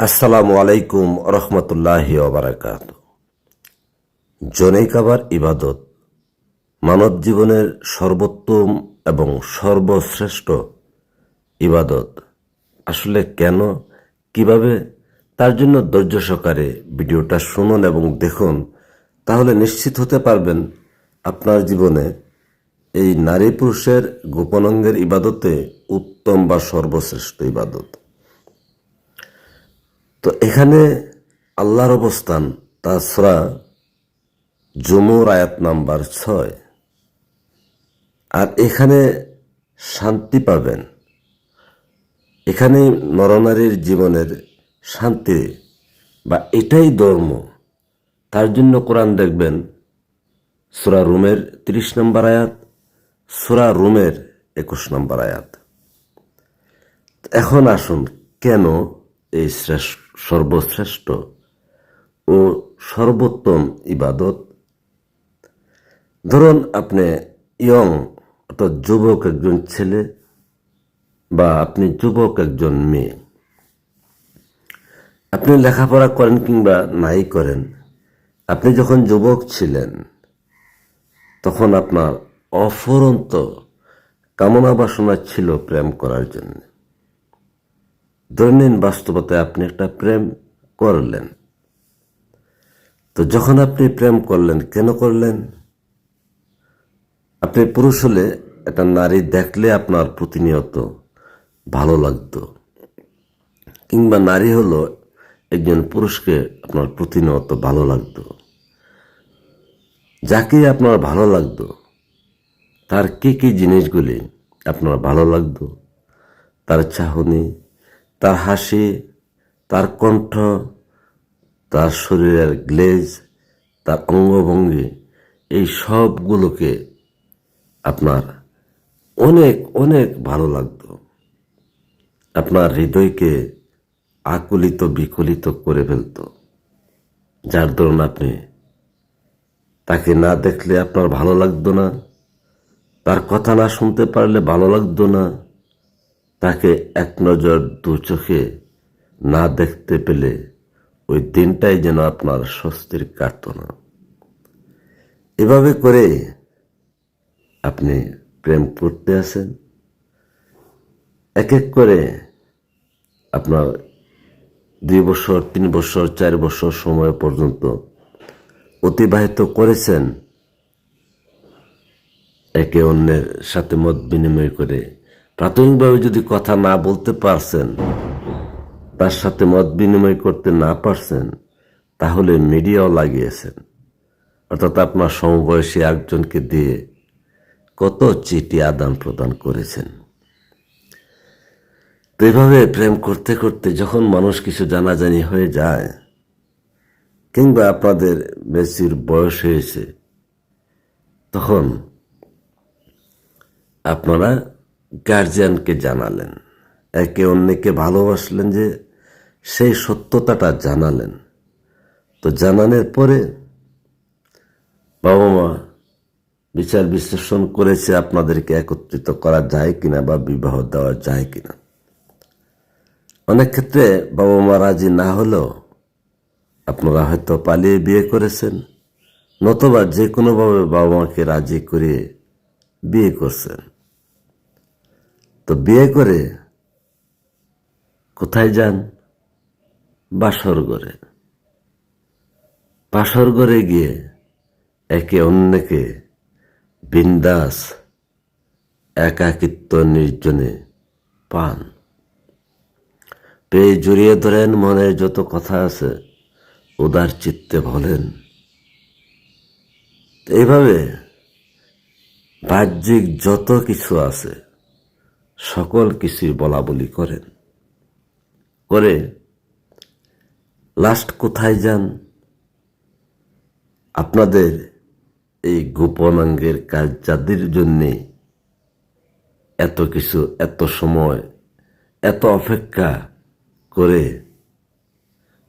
আসসালামু আলাইকুম রহমতুল্লাহি ওবারাকাত। জনেই কাবার ইবাদত মানব জীবনের সর্বোত্তম এবং সর্বশ্রেষ্ঠ ইবাদত। আসলে কেন, কিভাবে, তার জন্য ধৈর্য সহকারে ভিডিওটা শুনুন এবং দেখুন, তাহলে নিশ্চিত হতে পারবেন আপনার জীবনে এই নারী পুরুষের গোপনাঙ্গের ইবাদতে উত্তম বা সর্বশ্রেষ্ঠ ইবাদত। তো এখানে আল্লাহর অবস্থান তা সূরা জুমুর আয়াত নাম্বার 6। আর এখানে শান্তি পাবেন, এখানে নরনারীর জীবনের শান্তি বা এটাই ধর্ম। তার জন্য কোরআন দেখবেন সূরা রুমের 30 নম্বর আয়াত, সূরা রুমের 21 নম্বর আয়াত। এখন আসুন, কেন এই সর্বশ্রেষ্ঠ ও সর্বোত্তম ইবাদত? ধরুন আপনি ইয়ং অর্থাৎ যুবক একজন ছেলে বা আপনি যুবক একজন মেয়ে, আপনি লেখাপড়া করেন কিংবা নাই করেন, আপনি যখন যুবক ছিলেন তখন আপনার অফুরন্ত কামনা বাসনা ছিল প্রেম করার জন্য। দৈনন্দিন বাস্তবতায় আপনি একটা প্রেম করলেন। তো যখন আপনি প্রেম করলেন, কেন করলেন? আপনি পুরুষ হলে একটা নারী দেখলে আপনার প্রতিনিয়ত ভালো লাগতো, কিংবা নারী হলো একজন পুরুষকে আপনার প্রতিনিয়ত ভালো লাগতো। যাকে আপনার ভালো লাগতো তার কি জিনিসগুলি আপনার ভালো লাগতো? তার চাহনি, তার হাসি, তার কণ্ঠ, তার শরীরের গ্লেজ, তার অঙ্গভঙ্গি, এই সবগুলোকে আপনার অনেক অনেক ভালো লাগতো। আপনার হৃদয়কে আকুলিত বিকলিত করে ফেলত, যার দরুন আপনি তাকে না দেখলে আপনার ভালো লাগতো না, তার কথা না শুনতে পারলে ভালো লাগতো না, তাকে এক নজর দু চোখে না দেখতে পেলে ওই দিনটাই যেন আপনার স্বস্তির কাটত না। এভাবে করে আপনি প্রেম করতে আসেন, এক এক করে আপনার 2 বছর 3 বছর 4 বছর সময় পর্যন্ত অতিবাহিত করেছেন একে অন্যের সাথে মত বিনিময় করে। প্রাথমিকভাবে যদি কথা না বলতে পারছেন, তার সাথে মত বিনিময় করতে না পারছেন, তাহলে মিডিয়াও লাগিয়েছেন, অর্থাৎ আপনার সমবয়সী একজনকে দিয়ে কত চিঠি আদান প্রদান করেছেন। তো এইভাবে প্রেম করতে করতে যখন মানুষ কিছু জানাজানি হয়ে যায়, কিংবা আপনাদের বেশির বয়স হয়েছে, তখন আপনারা গার্জিয়ানকে জানালেন, একে অন্যকে ভালোবাসলেন, যে সেই সত্যতাটা জানালেন। তো জানানোর পরে বাবা মা বিচার বিশ্লেষণ করেছে আপনাদেরকে একত্রিত করা যায় কিনা বা বিবাহ দেওয়া যায় কিনা। অনেক ক্ষেত্রে বাবা মা রাজি না হলেও আপনারা হয়তো পালিয়ে বিয়ে করেছেন, নতুবা যে কোনোভাবে বাবা মাকে রাজি করে বিয়ে করছেন। তো বিয়ে করে কোথায় যান? বাসর ঘরে। বাসর ঘরে গিয়ে একে অন্যকে বিন্দাস একাকিত্ব নির্জনে পান, পেয়ে জড়িয়ে ধরেন, মনের যত কথা আছে উদার চিত্তে বলেন। এইভাবে বাহ্যিক যত কিছু আছে সকল কিছুই বলা বলি করেন, করে লাস্ট কোথায় যান? আপনাদের এই গোপনাঙ্গের কাজ যাদের জন্যে এত কিছু, এত সময়, এত অপেক্ষা করে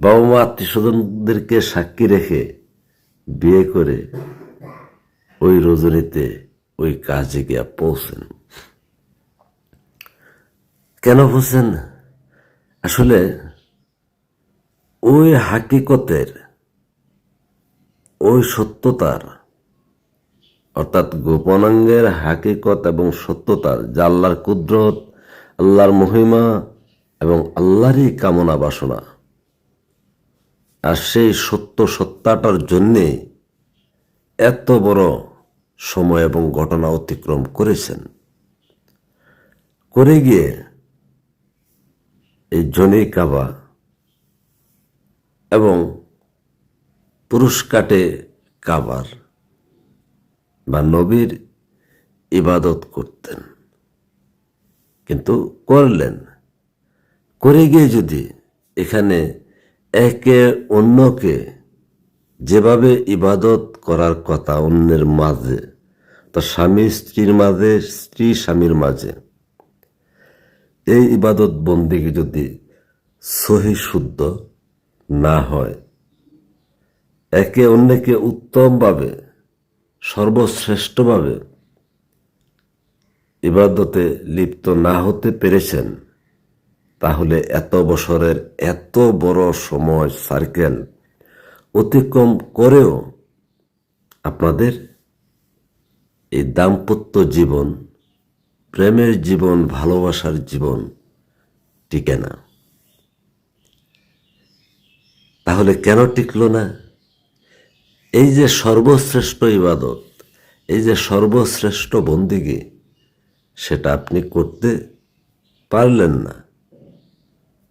বাবা মা আত্মীয় স্বজনদেরকে সাক্ষী রেখে বিয়ে করে ওই রজনীতে ওই কাজে গিয়া পৌঁছেন। কেন পৌঁছেন? আসলে ওই হাকিকতের, ওই সত্যতার, অর্থাৎ গোপনাঙ্গের হাকিকত এবং সত্যতার, যা আল্লাহর কুদরত, আল্লাহর মহিমা এবং আল্লাহরই কামনা বাসনা, আর সেই সত্তাটার জন্যে এত বড় সময় এবং ঘটনা অতিক্রম করেছেন। করে গিয়ে এই জনি কাবা এবং পুরুষকাটে কাবার বা নবীর ইবাদত করতেন, কিন্তু করলেন। করে গিয়ে যদি এখানে একে অন্যকে যেভাবে ইবাদত করার কথা অন্যের মাঝে, তা স্বামী স্ত্রীর মাঝে, স্ত্রী স্বামীর মাঝে, এই ইবাদত বন্দিগি যদি সহি শুদ্ধ না হয়, একে অন্যকে উত্তমভাবে সর্বশ্রেষ্ঠভাবে ইবাদতে লিপ্ত না হতে পেরেছেন, তাহলে এত বছরের এত বড় সময় সার্কেল অতিক্রম করেও আপনাদের এই দাম্পত্য জীবন, প্রেমের জীবন, ভালোবাসার জীবন টিকে না। তাহলে কেন টিকলো না? এই যে সর্বশ্রেষ্ঠ ইবাদত, এই যে সর্বশ্রেষ্ঠ বন্দিগি, সেটা আপনি করতে পারলেন না।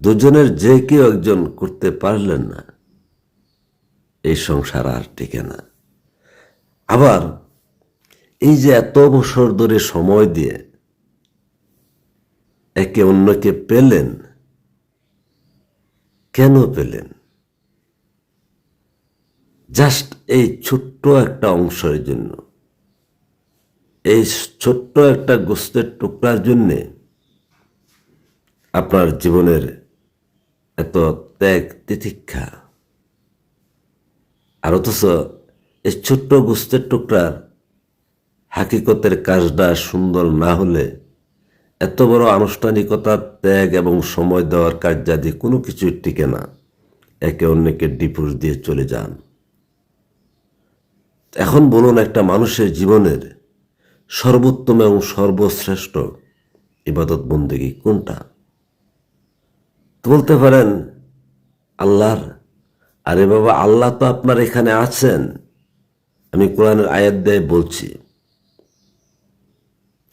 দুজনের যে কেউ একজন করতে পারলেন না, এই সংসার আর টিকে না। আবার এই যে এত বছর ধরে সময় দিয়ে একে অন্যকে পেলেন, কেন পেলেন? জাস্ট এই ছোট্ট একটা অংশের জন্য, এই ছোট্ট একটা গোস্তের টুকরার জন্যে আপনার জীবনের এত ত্যাগ তিতিক্ষা। আর অথচ এই ছোট্ট গোস্তের টুকরার হাকিকতের কাজটা সুন্দর না হলে এত বড় আনুষ্ঠানিকতা, ত্যাগ এবং সময় দেওয়ার কার্যাদি কোনো কিছুই টিকে না। একে অন্যকে ডিভোর্স দিয়ে চলে যান। এখন বলুন, একটা মানুষের জীবনের সর্বোত্তম এবং সর্বশ্রেষ্ঠ ইবাদত বন্দেগী কোনটা? বলতে পারেন আল্লাহর। আরে বাবা, আল্লাহ তো আপনার এখানে আছেন। আমি কোরআনের আয়াত দিয়ে বলছি,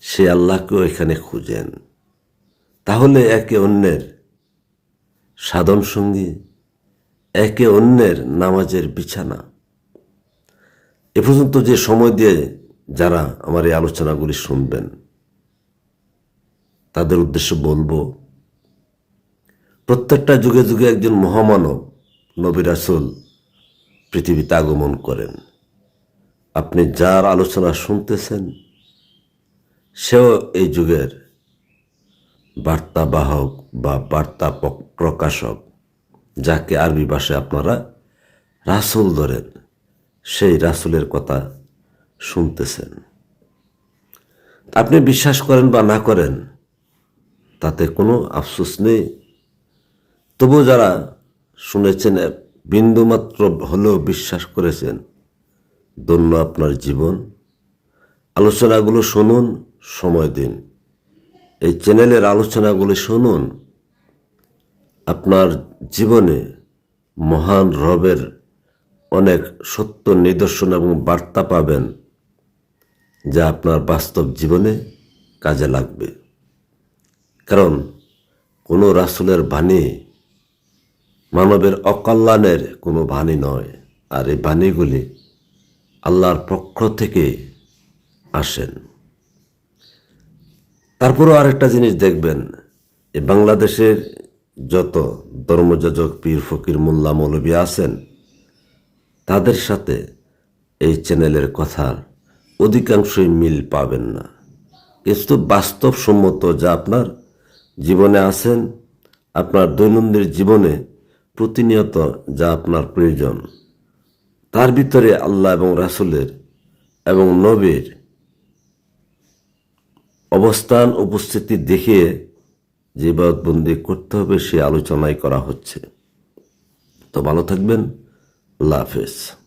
সে আল্লাহকেও এখানে খুঁজেন। তাহলে একে অন্যের সাধন সঙ্গী, একে অন্যের নামাজের বিছানা। এ পর্যন্ত যে সময় দিয়ে যারা আমার এই আলোচনাগুলি শুনবেন, তাদের উদ্দেশ্যে বলবো, প্রত্যেকটা যুগে যুগে একজন মহামানব, নবী রাসূল পৃথিবীতে আগমন করেন। আপনি যার আলোচনা শুনতেছেন, সেও এই যুগের বার্তাবাহক বা বার্তা প্রকাশক, যাকে আরবি ভাষায় আপনারা রাসূল ধরেন, সেই রাসূলের কথা শুনতেছেন। আপনি বিশ্বাস করেন বা না করেন, তাতে কোনো আফসোস নেই। তবু যারা শুনেছেন, বিন্দুমাত্র হলেও বিশ্বাস করেছেন, ধন্য আপনার জীবন। আলোচনাগুলো শুনুন, সময় দিন। এই চ্যানেলের আলোচনাগুলো শুনুন। আপনার জীবনে মহান রবের অনেক সত্য নিদর্শন এবং বার্তা পাবেন, যা আপনার বাস্তব জীবনে কাজে লাগবে। কারণ কোনো রাসূলের বাণী মানবের অকল্যাণের কোনো বাণী নয়, আর এই বাণীগুলি আল্লাহর পক্ষ থেকে আসেন। তারপরও আরেকটা জিনিস দেখবেন, এই বাংলাদেশের যত ধর্মযাজক, পীর, ফকির, মোল্লা, মৌলবী আছেন, তাদের সাথে এই চ্যানেলের কথার অধিকাংশই মিল পাবেন না। কিন্তু বাস্তবসম্মত যা আপনার জীবনে আছেন, আপনার দৈনন্দিন জীবনে প্রতিনিয়ত যা আপনার প্রয়োজন, তার ভিতরে আল্লাহ এবং রাসূলের এবং নবীর অবস্থান উপস্থিতি দেখিয়ে যে ইবাদতবন্দি করতে হবে, সে আলোচনাই করা হচ্ছে। তো ভালো থাকবেন। আল্লাহ হাফেজ।